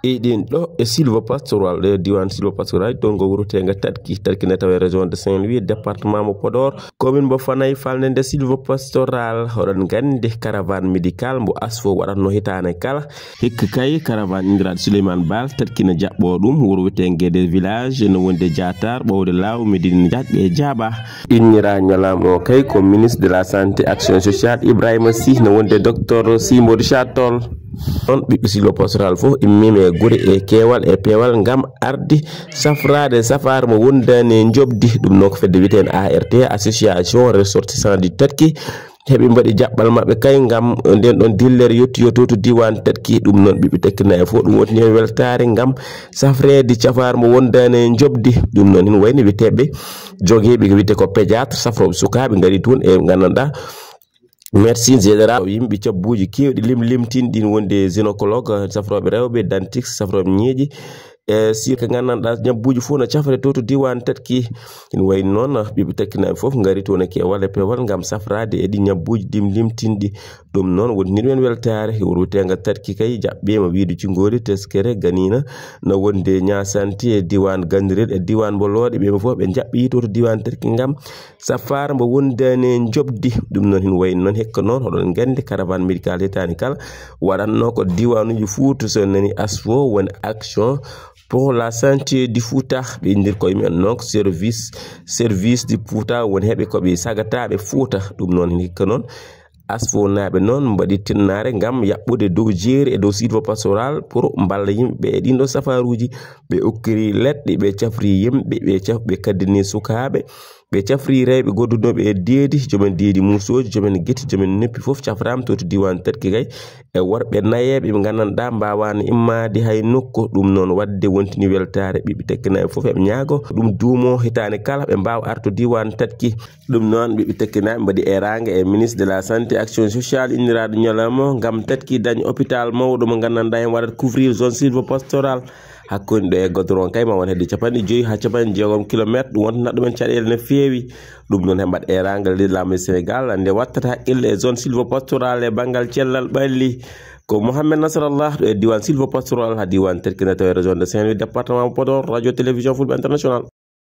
Eɗen ɗo e sylvopastoral de diwan sylvopastoral ɗon go wurtenga tarkina tawe région de Saint-Louis département mo Podor commune mo Fanayi falde nde sylvopastoral hoɗon gandi caravane médical mo asfo waɗatno hitane kala hikka kay caravane indiraɗo Souleymane Baal tarkina jaɓɓo ɗum wuro witenge des village no wonde Diatar ɓowde law Médine Diatɓe e Diaba innira ñalamo kay ko ministre de la santé action sociale Ibrahima Sy no wonde docteur Simodou Chatol on ɓiɓɓe sylvopastoral fof immimi e guure e keewal e peewal ngam ardi safrade safar mo wondani jobdi ɗum noon ko fedde wiiten ART association ressortissant du Takki heɓe mbaɗi jaɓɓal maɓɓe kay ngam nden ɗon dillere yettoyo to diwan Takki ɗum noon ɓiɓɓe Takkina e fof ɗum woni hen weltare ngam safrede safar mo wondani jobdi ɗum noon hin wayno witeɓe jogueɓe ko wiite ko pédiatre safroɓe sukaɓe ngari toon e gandanɗa médecine général yimɓe cabbuji kewɗi limtinɗin wonde gynécologue safroɓe rewɓe dentiste safroɓe ñeeƴi e sirka gandanɗa ñabbuji fof no cafre to diwan Takki ina wayno noon ɓiɓɓe Takkinaɓe fof ngari toon e kewal e pewal ngam safrade e ɗi ñabbuji limtinɗi ɗum noon wontinir men weltare wuro witenga Takki kay jaɓɓema wiide cingoli teskere ganina no wonde ñasanti e diwan Gandirel e diwan Bolode ɓe fof ɓe jaɓɓi to diwan Takki ngam safar mo wondani jobdi ɗum noon hin wayno noon hekka noon hoɗon gandi caravane médical hetani kala waɗanno ko diwanuji Fouta so nani ASFO woni action pour la santé du Fouta ɓe indir koye men noon service du Fouta woni heɓe koɓe sagataɓe Fouta ɗum noon hikka noon ASFO naɓe noon mbaɗi tinnare ngam yaɓɓude dow jeeri e dow sylvopastoral pour mballa yimɓe e ɗinɗo safaruji ɓe okkiri leɗɗe ɓe cafri yimɓe ɓe kaddini sukaɓe ɓe cafri rewɓe goddunoɓe e deedi jomen deedi musoji jomen gueti jomen neppi fof caframa to diwan Takki kay e worɓe nayeɓe ɓe gandanɗa mbawano immade hay nokku ɗum noon wadde wontini weltare ɓiɓɓe Takkinaɓe fof eɓe ñaago ɗum duumo hitane kala ɓe mbawa arto diwan Takki ɗum noon ɓiɓɓe Takkinaɓe mbaɗi eranga e ministre de la santé action sociale inniraɗo ñalawma ngam Takki daña hôpital mawɗo mo gandanɗa hen waɗata couvrir zone sylvopastoral hakkunde ɗo e goudron kay ma won hedde 5 ha 60 kilométre ɗum wonta ɗumen caɗele no feewi ɗum noon heɓat erangal leydi laamu Sénégal nde wattata haqqille e zone sylvopastoral e banggal cellal ɓalli ko Mohamed Nasrallah ɗo e diwan sylvopastoral ha diwan Takki tawe région de Saint-Louis département Podor radio télévision Fulɓe international